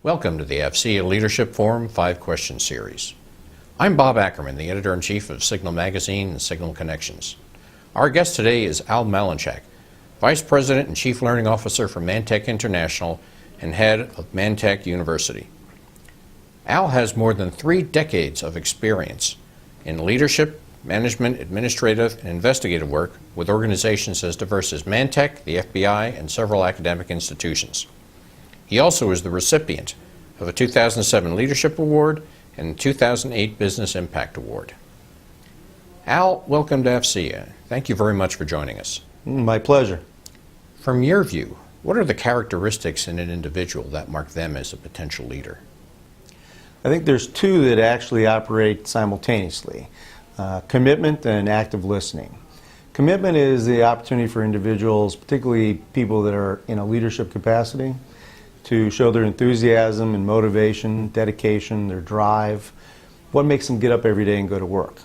Welcome to the AFCEA Leadership Forum 5-Question Series. I'm Bob Ackerman, the Editor-in-Chief of Signal Magazine and Signal Connections. Our guest today is Al Malinchak, Vice President and Chief Learning Officer for Mantech International and Head of Mantech University. Al has more than 3 decades of experience in leadership, management, administrative, and investigative work with organizations as diverse as Mantech, the FBI, and several academic institutions. He also is the recipient of a 2007 Leadership Award and a 2008 Business Impact Award. Al, welcome to AFCEA. Thank you very much for joining us. My pleasure. From your view, what are the characteristics in an individual that mark them as a potential leader? I think there's 2 that actually operate simultaneously, commitment and active listening. Commitment is the opportunity for individuals, particularly people that are in a leadership capacity, to show their enthusiasm and motivation, dedication, their drive, what makes them get up every day and go to work.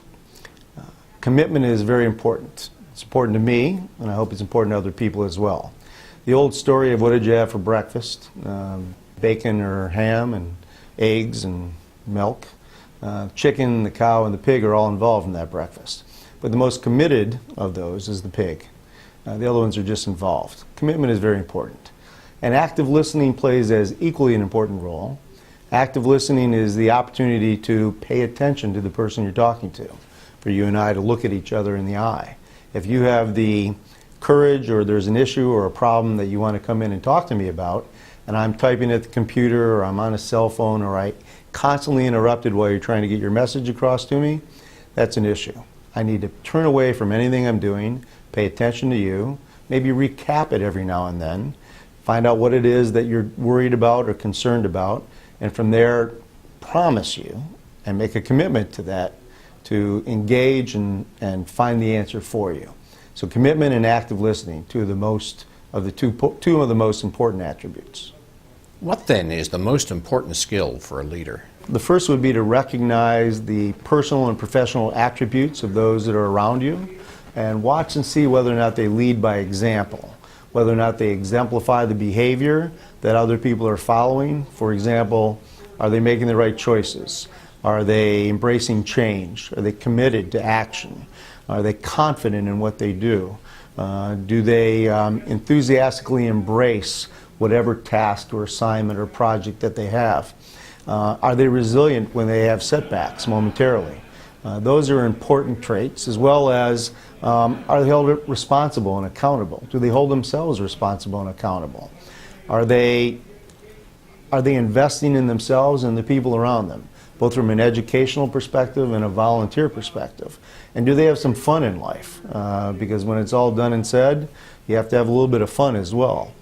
Commitment is very important. It's important to me, and I hope it's important to other people as well. The old story of what did you have for breakfast? Bacon or ham and eggs and milk. Chicken, the cow, and the pig are all involved in that breakfast. But the most committed of those is the pig. The other ones are just involved. Commitment is very important. And active listening plays as equally an important role. Active listening is the opportunity to pay attention to the person you're talking to, for you and I to look at each other in the eye. If you have the courage or there's an issue or a problem that you want to come in and talk to me about, and I'm typing at the computer or I'm on a cell phone or I constantly interrupted while you're trying to get your message across to me, that's an issue. I need to turn away from anything I'm doing, pay attention to you, maybe recap it every now and then, find out what it is that you're worried about or concerned about, and from there promise you and make a commitment to that to engage and find the answer for you. So commitment and active listening, two of the most important attributes. What then is the most important skill for a leader? The first would be to recognize the personal and professional attributes of those that are around you and watch and see whether or not they lead by example, whether or not they exemplify the behavior that other people are following. For example, are they making the right choices? Are they embracing change? Are they committed to action? Are they confident in what they do? Do they enthusiastically embrace whatever task or assignment or project that they have? Are they resilient when they have setbacks momentarily? Those are important traits, as well as are they held responsible and accountable? Do they hold themselves responsible and accountable? Are they investing in themselves and the people around them, both from an educational perspective and a volunteer perspective? And do they have some fun in life? Because when it's all done and said, you have to have a little bit of fun as well.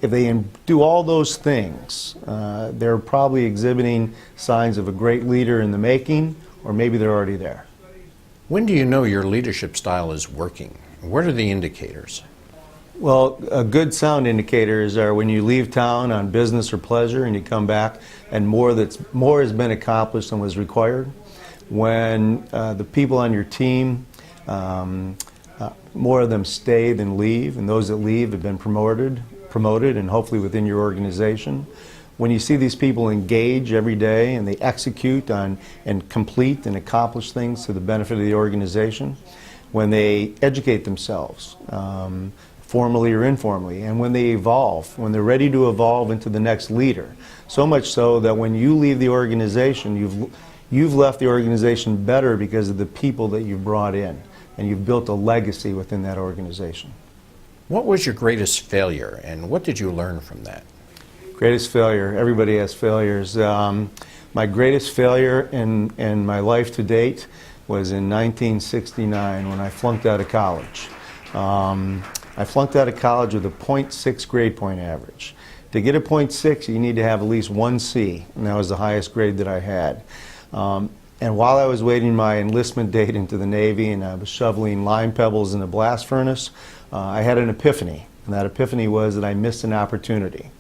If they do all those things, they're probably exhibiting signs of a great leader in the making, or maybe they're already there. When do you know your leadership style is working? What are the indicators? Well, good sound indicators are when you leave town on business or pleasure and you come back and more has been accomplished than was required. When the people on your team, more of them stay than leave, and those that leave have been promoted and hopefully within your organization. When you see these people engage every day and they execute on and complete and accomplish things to the benefit of the organization, when they educate themselves, formally or informally, and when they evolve, when they're ready to evolve into the next leader. So much so that when you leave the organization, you've left the organization better because of the people that you've brought in, and you've built a legacy within that organization. What was your greatest failure, and what did you learn from that? Greatest failure. Everybody has failures. My greatest failure in my life to date was in 1969 when I flunked out of college. I flunked out of college with a .6 grade point average. To get a .6, you need to have at least 1 C, and that was the highest grade that I had. And while I was waiting my enlistment date into the Navy and I was shoveling lime pebbles in a blast furnace, I had an epiphany. And that epiphany was that I missed an opportunity.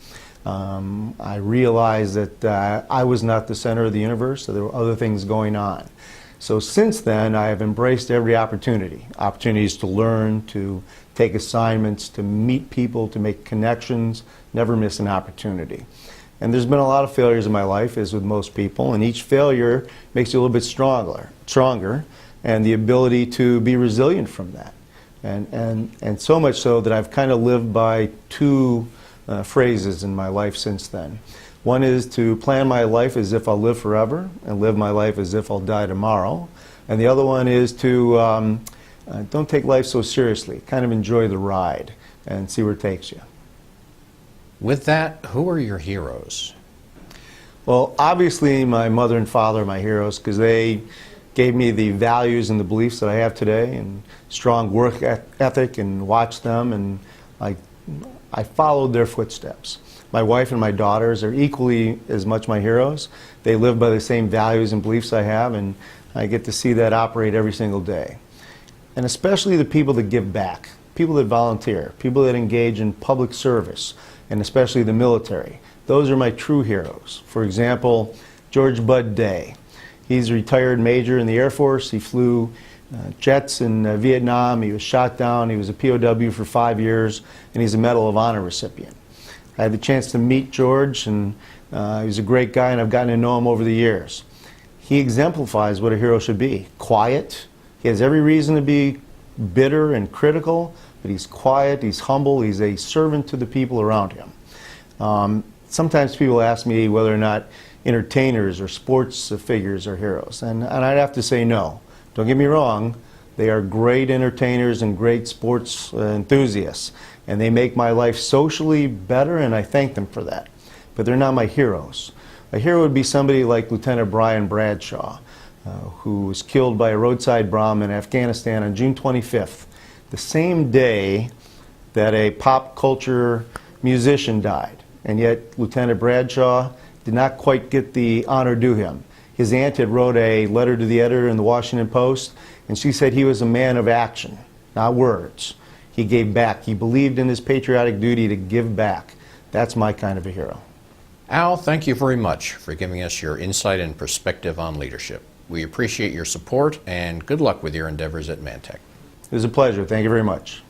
I realized that I was not the center of the universe, so there were other things going on. So since then, I have embraced every opportunity. Opportunities to learn, to take assignments, to meet people, to make connections, never miss an opportunity. And there's been a lot of failures in my life, as with most people, and each failure makes you a little bit stronger, and the ability to be resilient from that. And so much so that I've kind of lived by two phrases in my life since then. One is to plan my life as if I'll live forever and live my life as if I'll die tomorrow. And the other one is to don't take life so seriously. Kind of enjoy the ride and see where it takes you. With that, who are your heroes? Well, obviously my mother and father are my heroes because they gave me the values and the beliefs that I have today, and strong work ethic, and watched them, and I followed their footsteps. My wife and my daughters are equally as much my heroes. They live by the same values and beliefs I have, and I get to see that operate every single day. And especially the people that give back, people that volunteer, people that engage in public service, and especially the military. Those are my true heroes. For example, George Bud Day. He's a retired major in the Air Force. He flew jets in Vietnam. He was shot down. He was a POW for 5 years, and he's a Medal of Honor recipient. I had the chance to meet George, and he was a great guy, and I've gotten to know him over the years. He exemplifies what a hero should be. Quiet. He has every reason to be bitter and critical, but he's quiet, he's humble, he's a servant to the people around him. Sometimes people ask me whether or not entertainers or sports figures are heroes, and I'd have to say no. Don't get me wrong, they are great entertainers and great sports enthusiasts, and they make my life socially better, and I thank them for that. But they're not my heroes. A hero would be somebody like Lieutenant Brian Bradshaw, who was killed by a roadside bomb in Afghanistan on June 25th, the same day that a pop culture musician died. And yet Lieutenant Bradshaw did not quite get the honor due him. His aunt had wrote a letter to the editor in the Washington Post, and she said he was a man of action, not words. He gave back. He believed in his patriotic duty to give back. That's my kind of a hero. Al, thank you very much for giving us your insight and perspective on leadership. We appreciate your support, and good luck with your endeavors at Mantech. It was a pleasure. Thank you very much.